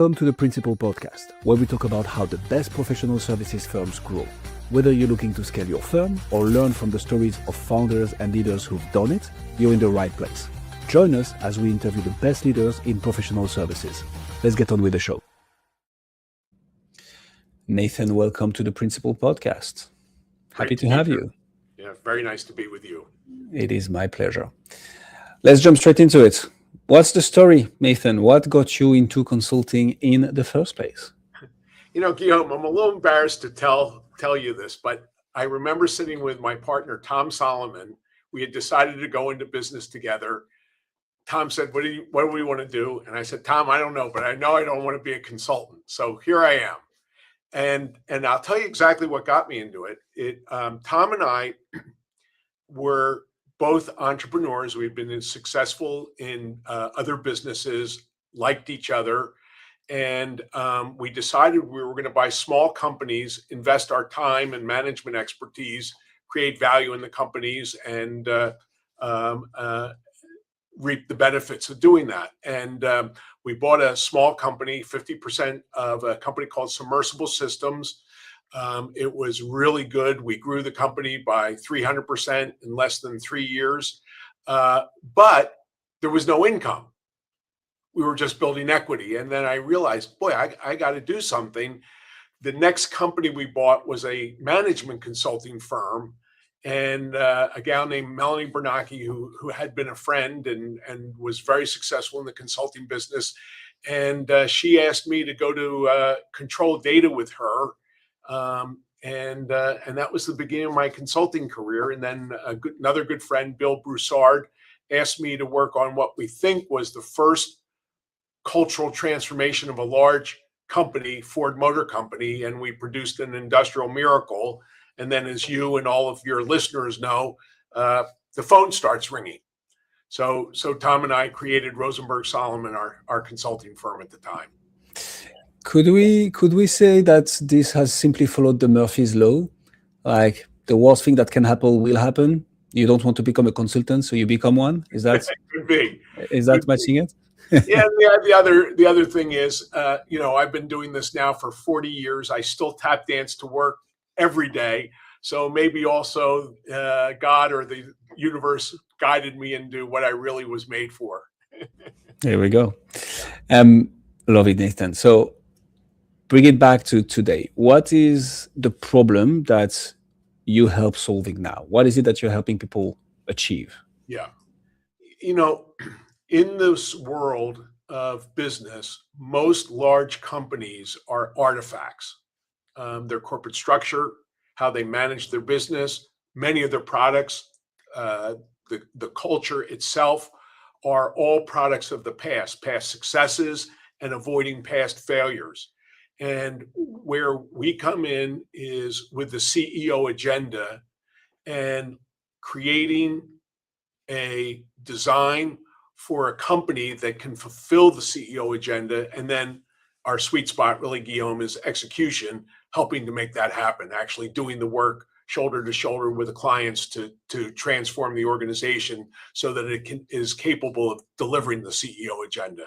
Welcome to the Principal Podcast, where we talk about how the best professional services firms grow. Whether you're looking to scale your firm or learn from the stories of founders and leaders who've done it, you're in the right place. Join us as we interview the best leaders in professional services. Let's get on with the show. Nathan, welcome to the Principal Podcast. Happy to have you. Yeah, very nice to be with you. It is my pleasure. Let's jump straight into it. What's the story, Nathan? What got you into consulting in the first place? You know, Guillaume, I'm a little embarrassed to tell you this, but I remember sitting with my partner, Tom Solomon. We had decided to go into business together. Tom said, what do we want to do? And I said, Tom, I don't know, but I know I don't want to be a consultant. So here I am. And I'll tell you exactly what got me into it. Tom and I were both entrepreneurs. We've been successful in other businesses, liked each other. And we decided we were going to buy small companies, invest our time and management expertise, create value in the companies, and reap the benefits of doing that. And we bought a small company, 50% of a company called Submersible Systems. It was really good. We grew the company by 300% in less than 3 years, but there was no income. We were just building equity. And then I realized, boy, I got to do something. The next company we bought was a management consulting firm, and a gal named Melanie Bernanke, who had been a friend and was very successful in the consulting business. And she asked me to go to Control Data with her. And that was the beginning of my consulting career. And then another good friend, Bill Broussard, asked me to work on what we think was the first cultural transformation of a large company, Ford Motor Company, and we produced an industrial miracle. And then, as you and all of your listeners know, the phone starts ringing. So Tom and I created Rosenberg Solomon, our consulting firm at the time. Could we say that this has simply followed the Murphy's Law? Like the worst thing that can happen will happen. You don't want to become a consultant, so you become one. Is that could be? Is that matching it? Yeah. The other thing is, I've been doing this now for 40 years. I still tap dance to work every day. So maybe also God or the universe guided me into what I really was made for. There we go. Love it, Nathan. So bring it back to today. What is the problem that you help solving now? What is it that you're helping people achieve? Yeah. In this world of business, most large companies are artifacts. Their corporate structure, how they manage their business, many of their products, the culture itself are all products of the past successes and avoiding past failures. And where we come in is with the CEO agenda and creating a design for a company that can fulfill the CEO agenda. And then our sweet spot really, Guillaume, is execution, helping to make that happen, actually doing the work shoulder to shoulder with the clients to transform the organization so that it is capable of delivering the CEO agenda.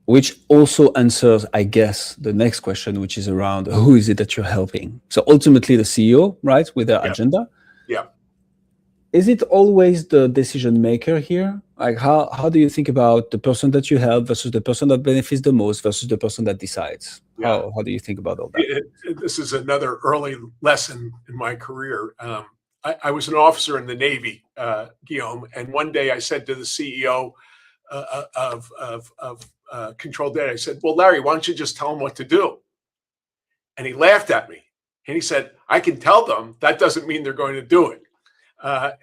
Which also answers, I guess, the next question, which is around who is it that you're helping? So ultimately the CEO, right, with their agenda. Yeah. Is it always the decision maker here? Like how do you think about the person that you help versus the person that benefits the most versus the person that decides? Yeah. How do you think about all that? This is another early lesson in my career. I was an officer in the Navy, Guillaume, and one day I said to the CEO of Control Data, I said, well, Larry, why don't you just tell them what to do? And he laughed at me. And he said, I can tell them. That doesn't mean they're going to do it.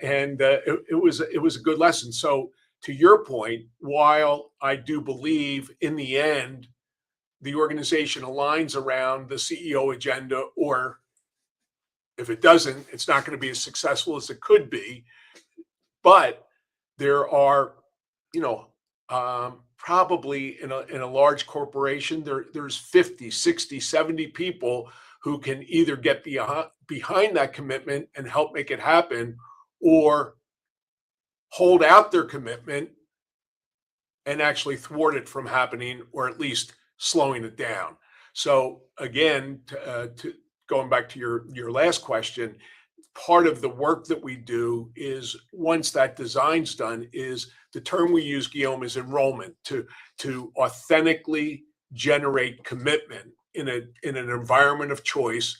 It was a good lesson. So to your point, while I do believe in the end, the organization aligns around the CEO agenda, or if it doesn't, it's not going to be as successful as it could be. But there are, probably in a large corporation, there's 50, 60, 70 people who can either get behind that commitment and help make it happen, or hold out their commitment and actually thwart it from happening, or at least slowing it down. So again, to going back to your last question, part of the work that we do is, once that design's done, is the term we use, Guillaume, is enrollment, to authentically generate commitment in an environment of choice,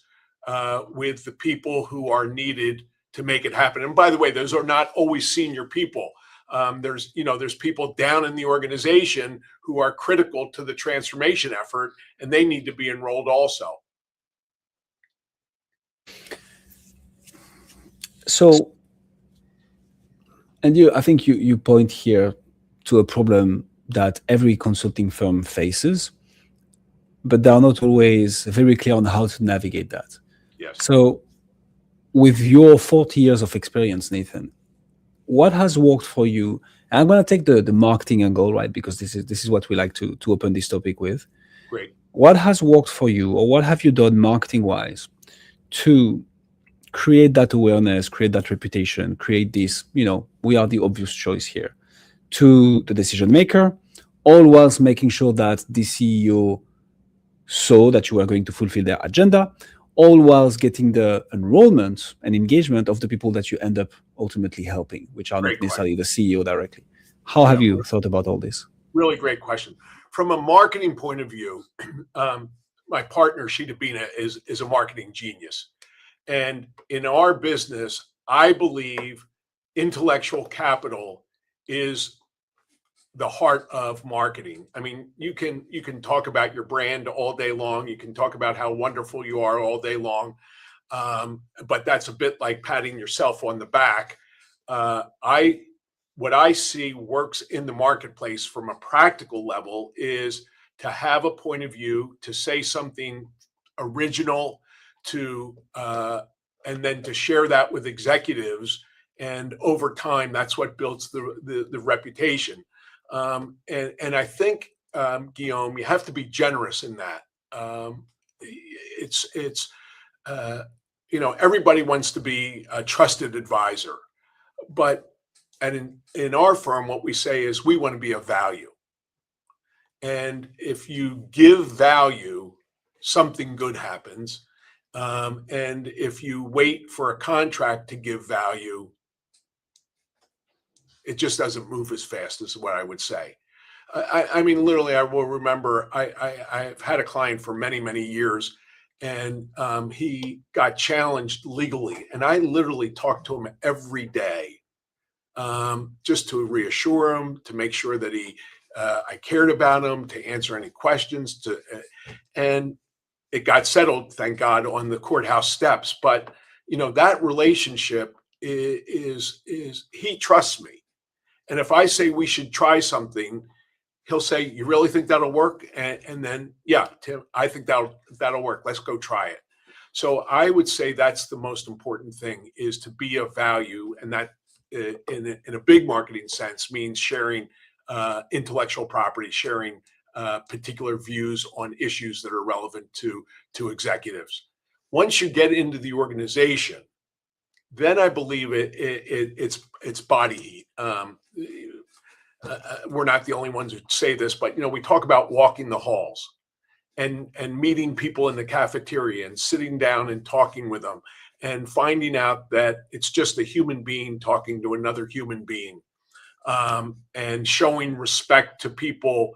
with the people who are needed to make it happen. And by the way, those are not always senior people. There's people down in the organization who are critical to the transformation effort, and they need to be enrolled also. So, and I think you point here to a problem that every consulting firm faces, but they are not always very clear on how to navigate that. Yes. So, with your 40 years of experience, Nathan, what has worked for you? And I'm going to take the marketing angle, right? Because this is what we like to open this topic with. Great. What has worked for you, or what have you done marketing wise to create that awareness, create that reputation, create this, we are the obvious choice here to the decision maker, all whilst making sure that the CEO saw that you are going to fulfill their agenda, all whilst getting the enrollment and engagement of the people that you end up ultimately helping, which are not necessarily the CEO directly. How have you thought about all this? Really great question. From a marketing point of view, my partner, Sheeta Bina, is a marketing genius. And in our business, I believe intellectual capital is the heart of marketing. I mean, you can talk about your brand all day long. You can talk about how wonderful you are all day long. But that's a bit like patting yourself on the back. What I see works in the marketplace from a practical level is to have a point of view, to say something original, and then to share that with executives. And over time, that's what builds the reputation. And I think, Guillaume, you have to be generous in that. Everybody wants to be a trusted advisor, and in our firm, what we say is we want to be of value. And if you give value, something good happens. And if you wait for a contract to give value, it just doesn't move as fast, is what I would say. I mean, literally, I will remember I've had a client for many, many years, and he got challenged legally. And I literally talked to him every day, just to reassure him, to make sure that I cared about him, to answer any questions, and it got settled, thank God, on the courthouse steps. But that relationship is he trusts me, and if I say we should try something, he'll say, "You really think that'll work?" And then, yeah, Tim, I think that'll work. Let's go try it. So I would say that's the most important thing, is to be of value, and that in a big marketing sense means sharing intellectual property, sharing particular views on issues that are relevant to executives. Once you get into the organization, then I believe it's body heat. We're not the only ones who say this, but we talk about walking the halls and meeting people in the cafeteria and sitting down and talking with them and finding out that it's just a human being talking to another human being, and showing respect to people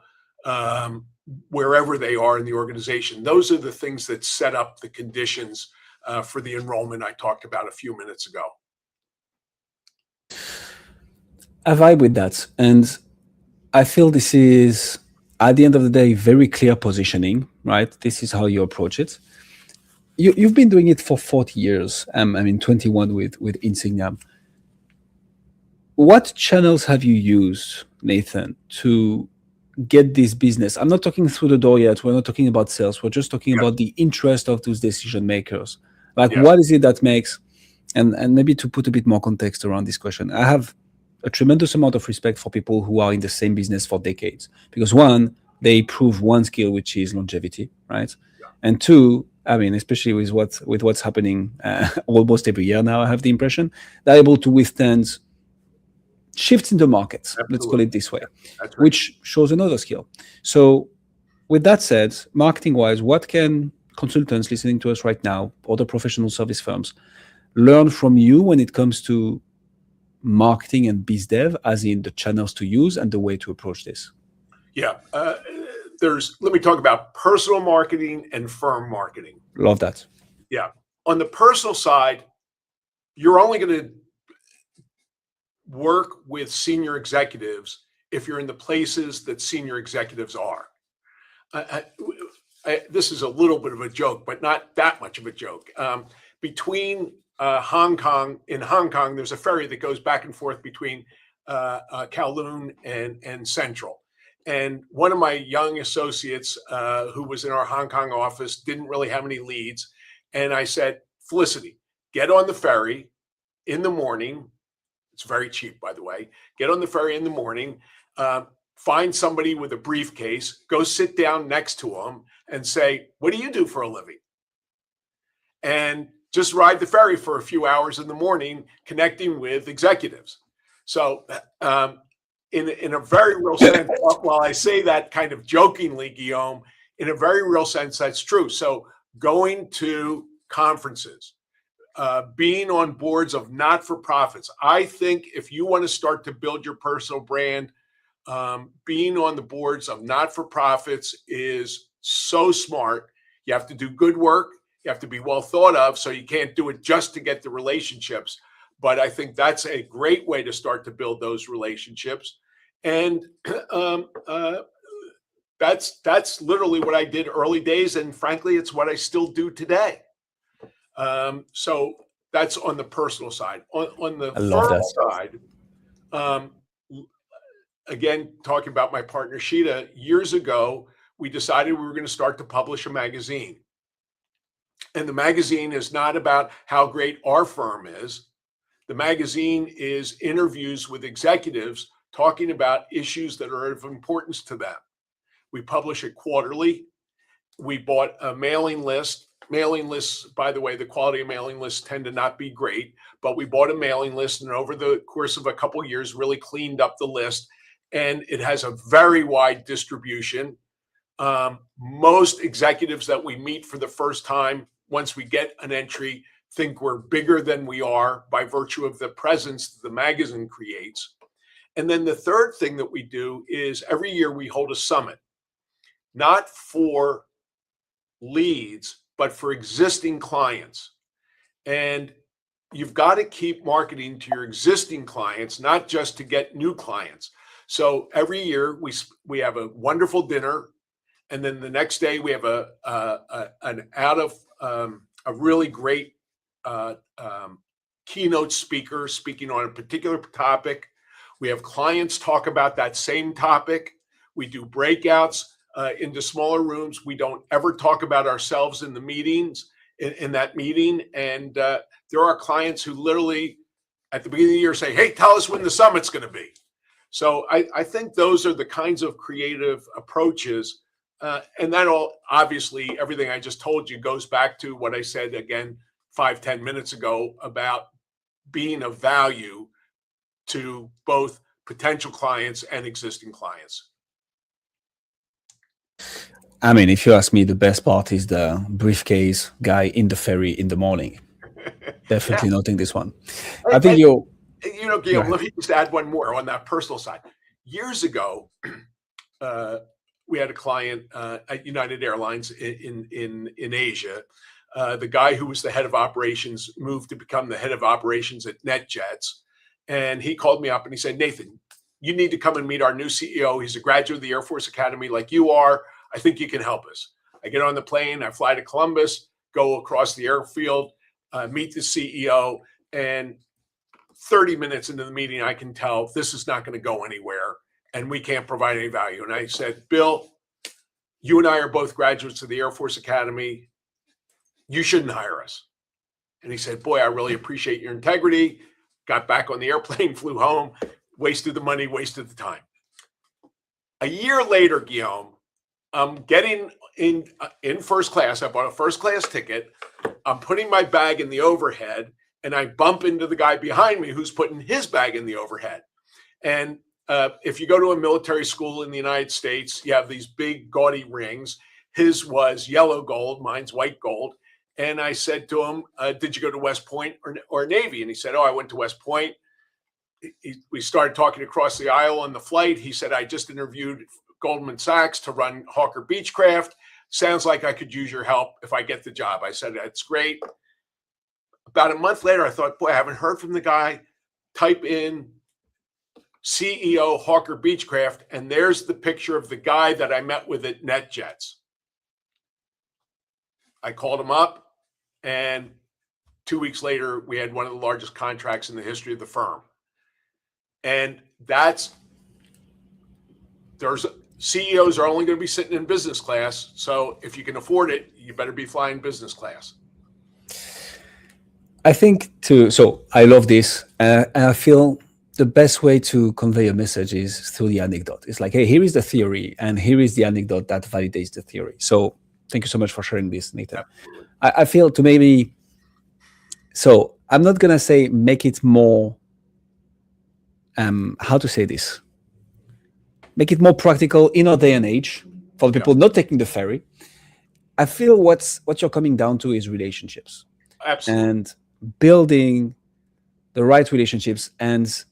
wherever they are in the organization. Those are the things that set up the conditions for the enrollment I talked about a few minutes ago. I vibe with that. And I feel this is, at the end of the day, very clear positioning, right? This is how you approach it. You've been doing it for 40 years. 21 with Insigniam. What channels have you used, Nathan, to get this business? I'm not talking through the door yet. We're not talking about sales. We're just talking about the interest of those decision makers. What is it that makes, and maybe to put a bit more context around this question, I have a tremendous amount of respect for people who are in the same business for decades, because one, they prove one skill, which is longevity, right? And two, especially with what's happening almost every year now, I have the impression they're able to withstand shifts in the markets, let's call Absolutely. it this way, That's right. which shows another skill. So with that said, marketing wise, what can consultants listening to us right now, other professional service firms, learn from you when it comes to marketing and biz dev, as in the channels to use and the way to approach this? Yeah. Let me talk about personal marketing and firm marketing. Love that. Yeah. On the personal side, you're only going to work with senior executives if you're in the places that senior executives are. This is a little bit of a joke, but not that much of a joke. Between Hong Kong, there's a ferry that goes back and forth between Kowloon and Central. And one of my young associates who was in our Hong Kong office didn't really have any leads. And I said, Felicity, get on the ferry in the morning. It's very cheap, by the way. Get on the ferry in the morning, find somebody with a briefcase, go sit down next to them and say, what do you do for a living? And just ride the ferry for a few hours in the morning, connecting with executives. So in a very real sense, while I say that kind of jokingly, Guillaume, in a very real sense, that's true. So going to conferences, being on boards of not-for-profits. I think if you want to start to build your personal brand, being on the boards of not-for-profits is so smart. You have to do good work. You have to be well thought of, so you can't do it just to get the relationships. But I think that's a great way to start to build those relationships. And that's literally what I did early days. And frankly, it's what I still do today. So that's on the personal side. On the firm side, again, talking about my partner, Sheeta, years ago, we decided we were going to start to publish a magazine. And the magazine is not about how great our firm is. The magazine is interviews with executives talking about issues that are of importance to them. We publish it quarterly. We bought a mailing list. Mailing lists, by the way, the quality of mailing lists tend to not be great, but we bought a mailing list, and over the course of a couple of years, really cleaned up the list. And it has a very wide distribution. Most executives that we meet for the first time, once we get an entry, think we're bigger than we are by virtue of the presence the magazine creates. And then the third thing that we do is every year we hold a summit, not for leads, but for existing clients. And you've got to keep marketing to your existing clients, not just to get new clients. So every year we have a wonderful dinner, and then the next day we have a really great keynote speaker speaking on a particular topic. We have clients talk about that same topic. We do breakouts into smaller rooms. We don't ever talk about ourselves in the meetings, in that meeting. And there are clients who literally at the beginning of the year say, hey, tell us when the summit's going to be. So I think those are the kinds of creative approaches. And that all, obviously, everything I just told you goes back to what I said again 5-10 minutes ago about being of value to both potential clients and existing clients. I mean, if you ask me, the best part is the briefcase guy in the ferry in the morning. Definitely noting this one. I think Guillaume, let me just add one more on that personal side. Years ago, we had a client at United Airlines in Asia. The guy who was the head of operations moved to become the head of operations at NetJets. And he called me up and he said, Nathan, you need to come and meet our new CEO. He's a graduate of the Air Force Academy like you are. I think you can help us. I get on the plane, I fly to Columbus, go across the airfield, meet the CEO, and 30 minutes into the meeting, I can tell this is not going to go anywhere and we can't provide any value. And I said, Bill, you and I are both graduates of the Air Force Academy. You shouldn't hire us. And he said, boy, I really appreciate your integrity. Got back on the airplane, flew home, wasted the money, wasted the time. A year later, Guillaume, I'm getting in first class. I bought a first class ticket. I'm putting my bag in the overhead, and I bump into the guy behind me who's putting his bag in the overhead. And if you go to a military school in the United States, you have these big gaudy rings. His was yellow gold, mine's white gold. And I said to him, did you go to West Point or Navy? And he said, oh, I went to West Point. We started talking across the aisle on the flight. He said, I just interviewed Goldman Sachs to run Hawker Beechcraft. Sounds like I could use your help if I get the job. I said, that's great. About a month later, I thought, boy, I haven't heard from the guy. Type in CEO Hawker Beechcraft, and there's the picture of the guy that I met with at NetJets. I called him up, and 2 weeks later, we had one of the largest contracts in the history of the firm. And there's CEOs are only going to be sitting in business class. So if you can afford it, you better be flying business class. I think so I love this. And I feel the best way to convey a message is through the anecdote. It's like, hey, here is the theory, and here is the anecdote that validates the theory. So thank you so much for sharing this, Nathan. I feel to maybe, so I'm not going to say make it more, how to say this? Make it more practical in our day and age for the people not taking the ferry. I feel what you're coming down to is relationships. Absolutely. And building the right relationships. And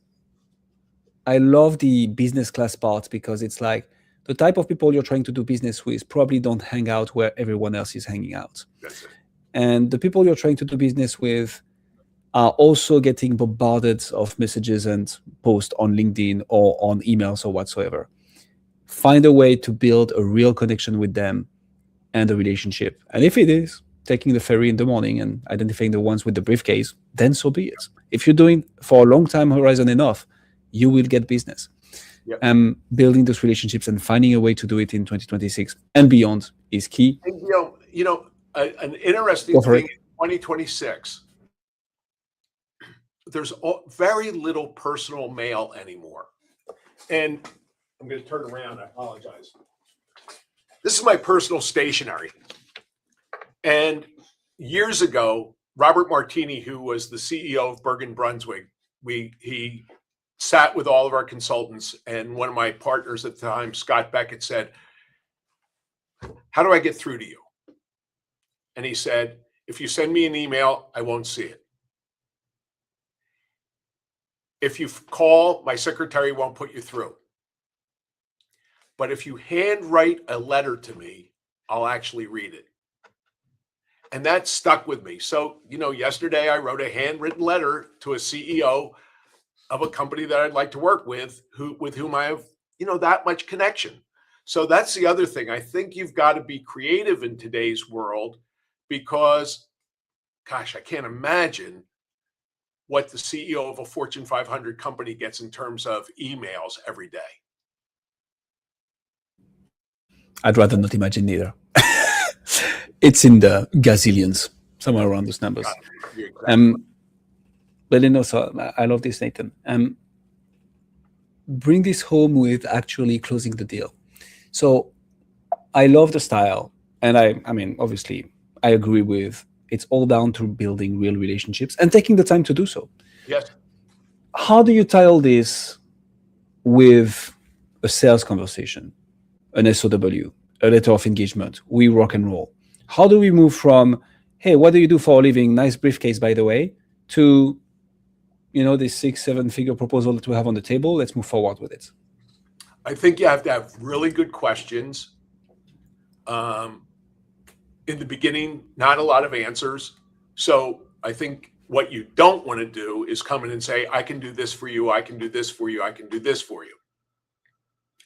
I love the business class part, because it's like the type of people you're trying to do business with probably don't hang out where everyone else is hanging out. That's it. And the people you're trying to do business with are also getting bombarded of messages and posts on LinkedIn or on emails or whatsoever. Find a way to build a real connection with them and a relationship. And if it is taking the ferry in the morning and identifying the ones with the briefcase, then so be it. If you're doing for a long time horizon enough, you will get business. Building those relationships and finding a way to do it in 2026 and beyond is key. And, an interesting thing in 2026, there's very little personal mail anymore. And I'm going to turn around. I apologize. This is my personal stationery. And years ago, Robert Martini, who was the CEO of Bergen-Brunswick, he sat with all of our consultants, and one of my partners at the time, Scott Beckett, said, how do I get through to you? And he said, if you send me an email, I won't see it. If you call, my secretary won't put you through. But if you handwrite a letter to me, I'll actually read it. And that stuck with me. So, yesterday I wrote a handwritten letter to a CEO of a company that I'd like to work with whom I have, that much connection. So that's the other thing. I think you've got to be creative in today's world, because, gosh, I can't imagine what the CEO of a Fortune 500 company gets in terms of emails every day. I'd rather not imagine either. It's in the gazillions, somewhere around those numbers. But so I love this, Nathan. Bring this home with actually closing the deal. So I love the style, and I mean, obviously, I agree with it's all down to building real relationships and taking the time to do so. Yes. How do you tie all this with a sales conversation, an SOW, a letter of engagement? We rock and roll. How do we move from, hey, what do you do for a living? Nice briefcase, by the way, to, this 6-7 figure proposal that we have on the table? Let's move forward with it. I think you have to have really good questions. In the beginning, not a lot of answers. So I think what you don't want to do is come in and say, I can do this for you. I can do this for you. I can do this for you.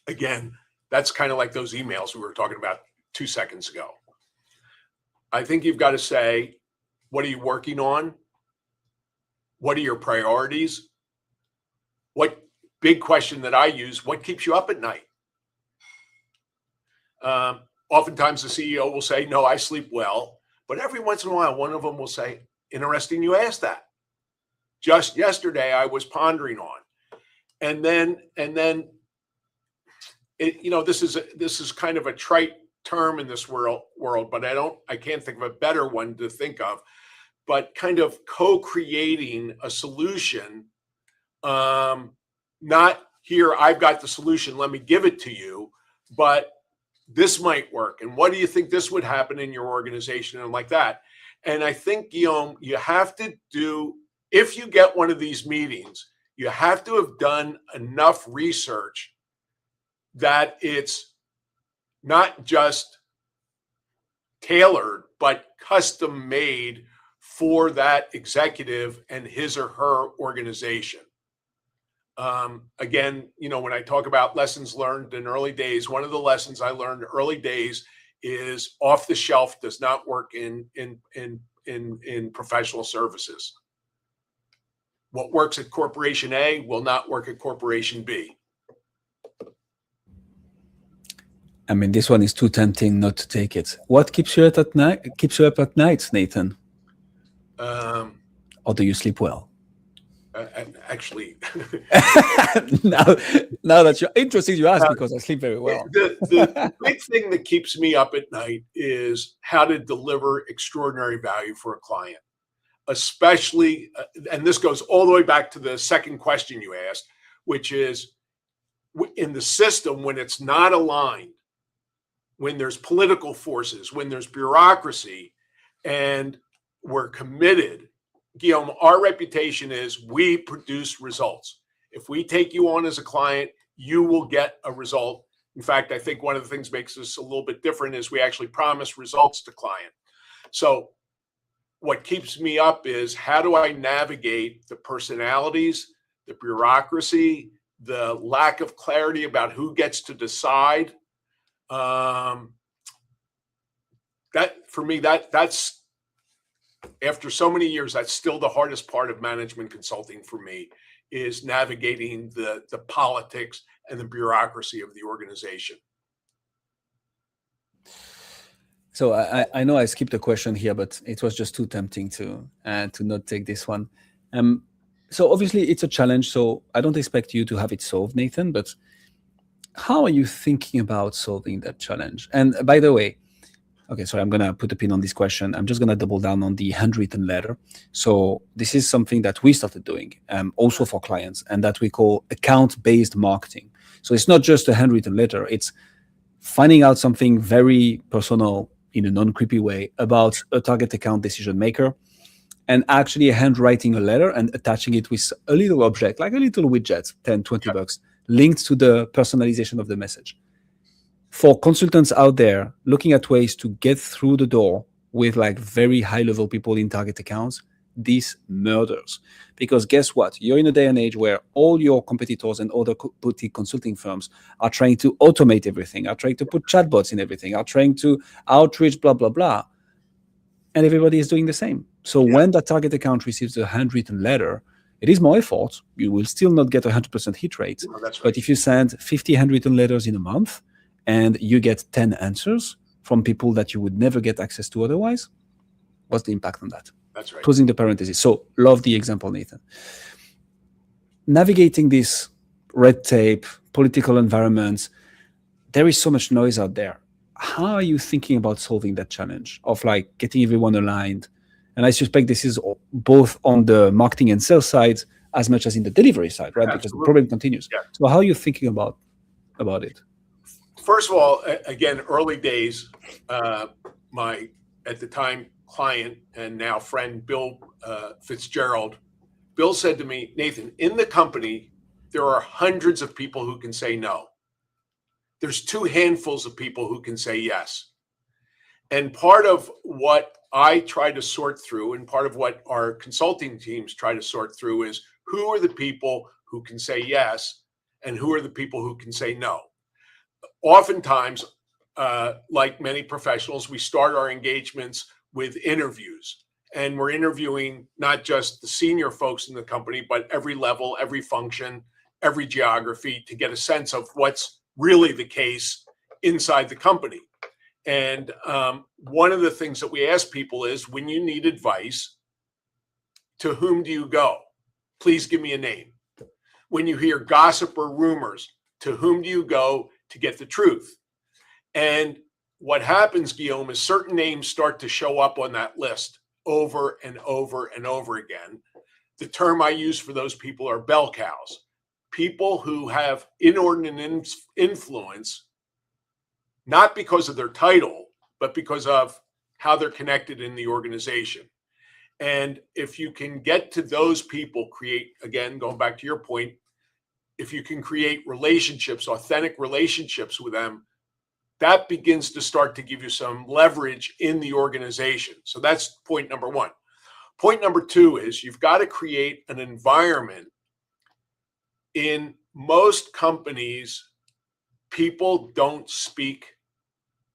Again, that's kind of like those emails we were talking about 2 seconds ago. I think you've got to say, what are you working on? What are your priorities? What big question that I use, what keeps you up at night? Oftentimes the CEO will say, no, I sleep well. But every once in a while, one of them will say, interesting you asked that. Just yesterday, I was pondering on. And then this is kind of a trite term in this world, but I can't think of a better one to think of, but kind of co-creating a solution, not here, I've got the solution, let me give it to you, but this might work. And what do you think this would happen in your organization and like that? And I think, Guillaume, you have to do, if you get one of these meetings, you have to have done enough research that it's not just tailored, but custom made for that executive and his or her organization. Again, when I talk about lessons learned in early days, one of the lessons I learned early days is off the shelf does not work in professional services. What works at Corporation A will not work at Corporation B. I mean, this one is too tempting not to take it. What keeps you up at night? Nathan? Or do you sleep well? Actually, now that you're interested, you ask because I sleep very well. The big thing that keeps me up at night is how to deliver extraordinary value for a client, especially, and this goes all the way back to the second question you asked, which is in the system when it's not aligned, when there's political forces, when there's bureaucracy, and we're committed. Guillaume, our reputation is we produce results. If we take you on as a client, you will get a result. In fact, I think one of the things makes us a little bit different is we actually promise results to client. So what keeps me up is how do I navigate the personalities, the bureaucracy, the lack of clarity about who gets to decide. That for me, that's after so many years, that's still the hardest part of management consulting for me is navigating the politics and the bureaucracy of the organization. So I know I skipped a question here, but it was just too tempting to not take this one. So obviously it's a challenge. So I don't expect you to have it solved, Nathan, but how are you thinking about solving that challenge? And by the way, okay, so I'm going to put a pin on this question. I'm just going to double down on the handwritten letter. So this is something that we started doing also for clients and that we call account-based marketing. So it's not just a handwritten letter. It's finding out something very personal in a non-creepy way about a target account decision maker and actually handwriting a letter and attaching it with a little object, like a little widget, 10, 20 bucks, linked to the personalization of the message. For consultants out there looking at ways to get through the door with like very high level people in target accounts, this murders. Because guess what? You're in a day and age where all your competitors and other boutique consulting firms are trying to automate everything, are trying to put chatbots in everything, are trying to outreach, blah, blah, blah. And everybody is doing the same. So when that target account receives a handwritten letter, it is more effort. You will still not get 100% hit rate. Oh, that's right. But if you send 50 handwritten letters in a month, and you get 10 answers from people that you would never get access to otherwise, what's the impact on that? That's right. Closing the parenthesis. So love the example, Nathan. Navigating this red tape, political environments, there is so much noise out there. How are you thinking about solving that challenge of like getting everyone aligned? And I suspect this is both on the marketing and sales side as much as in the delivery side, right? Absolutely. Because the problem continues. Yeah. So how are you thinking about it? First of all, again, early days, my, at the time, client and now friend, Bill Fitzgerald, Bill said to me, Nathan, in the company, there are hundreds of people who can say no. There's 2 handfuls of people who can say yes. And part of what I try to sort through and part of what our consulting teams try to sort through is who are the people who can say yes and who are the people who can say no. Oftentimes, like many professionals, we start our engagements with interviews, and we're interviewing not just the senior folks in the company, but every level, every function, every geography to get a sense of what's really the case inside the company. And one of the things that we ask people is, when you need advice, to whom do you go? Please give me a name. When you hear gossip or rumors, to whom do you go to get the truth? And what happens, Guillaume, is certain names start to show up on that list over and over and over again. The term I use for those people are bell cows. people who have inordinate influence, not because of their title, but because of how they're connected in the organization. And if you can get to those people, again, going back to your point, if you can create relationships, authentic relationships with them, that begins to start to give you some leverage in the organization. So that's point number one. Point number two is you've got to create an environment. In most companies, people don't speak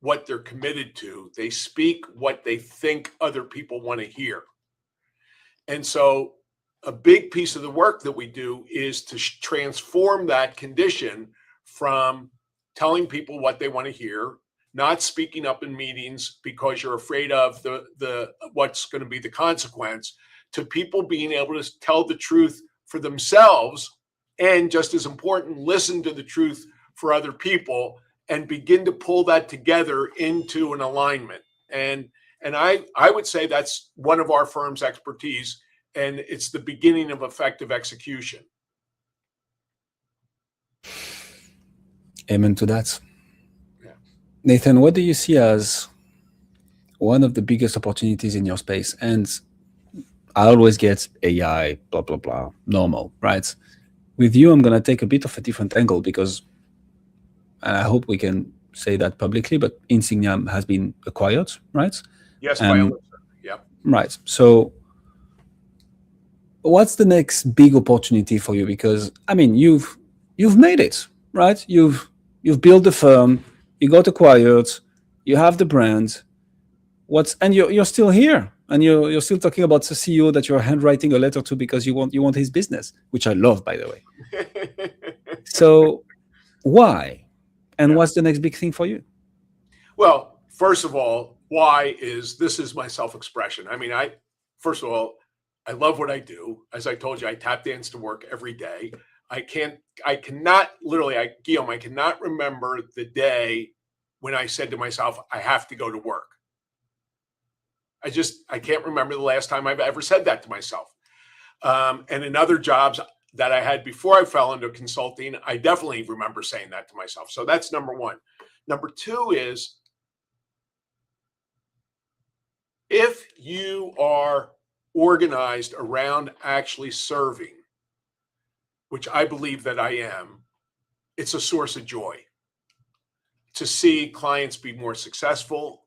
what they're committed to. They speak what they think other people want to hear. And so a big piece of the work that we do is to transform that condition from telling people what they want to hear, not speaking up in meetings because you're afraid of the what's going to be the consequence, to people being able to tell the truth for themselves, and just as important, listen to the truth for other people and begin to pull that together into an alignment. And I would say that's one of our firm's expertise, and it's the beginning of effective execution. Amen to that. Yeah. Nathan, what do you see as one of the biggest opportunities in your space? And I always get AI, blah, blah, blah, normal, right? With you, I'm going to take a bit of a different angle because, and I hope we can say that publicly, but Insigniam has been acquired, right? Yes, by Alyssa. Yeah. Right. So what's the next big opportunity for you? Because, I mean, you've made it, right? You've built the firm, you got acquired, you have the brand. And you're still here, and you're still talking about the CEO that you're handwriting a letter to because you want his business, which I love, by the way. So why? And what's the next big thing for you? Well, first of all, why is this is my self-expression. I mean, first of all, I love what I do. As I told you, I tap dance to work every day. Guillaume, I cannot remember the day when I said to myself, I have to go to work. I can't remember the last time I've ever said that to myself. And in other jobs that I had before I fell into consulting, I definitely remember saying that to myself. So that's number one. Number two is, if you are organized around actually serving, which I believe that I am, it's a source of joy to see clients be more successful.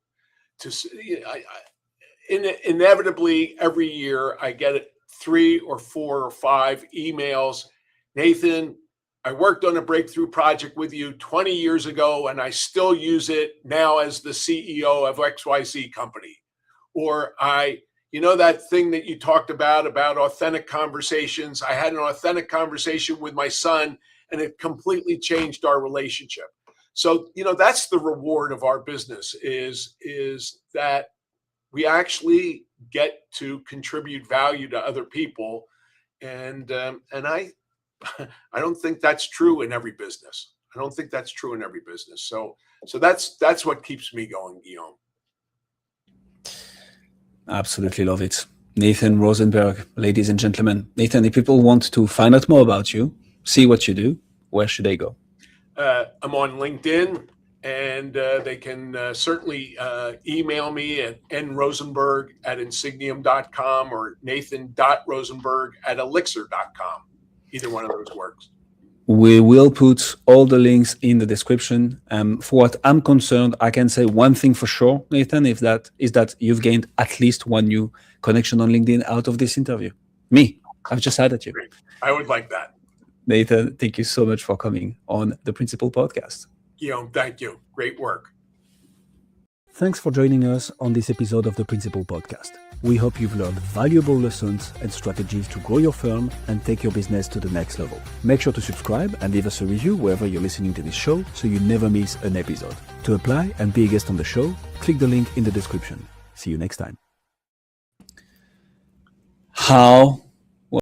Inevitably, every year I get 3 or 4 or 5 emails. Nathan, I worked on a breakthrough project with you 20 years ago, and I still use it now as the CEO of XYZ company. Or that thing that you talked about authentic conversations. I had an authentic conversation with my son, and it completely changed our relationship. So, that's the reward of our business is that we actually get to contribute value to other people. And I don't think that's true in every business. So that's what keeps me going, Guillaume. Absolutely love it. Nathan Rosenberg, ladies and gentlemen. Nathan, if people want to find out more about you, see what you do, where should they go? I'm on LinkedIn, and they can certainly email me at nrosenberg@insigniam.com or nathan.rosenberg@elixir.com. Either one of those works. We will put all the links in the description. For what I'm concerned, I can say one thing for sure, Nathan, is that you've gained at least one new connection on LinkedIn out of this interview. I've just added you. Great. I would like that. Nathan, thank you so much for coming on the Principal Podcast. Guillaume, thank you. Great work. Thanks for joining us on this episode of the Principal Podcast. We hope you've learned valuable lessons and strategies to grow your firm and take your business to the next level. Make sure to subscribe and leave us a review wherever you're listening to this show so you never miss an episode. To apply and be a guest on the show, click the link in the description. See you next time. How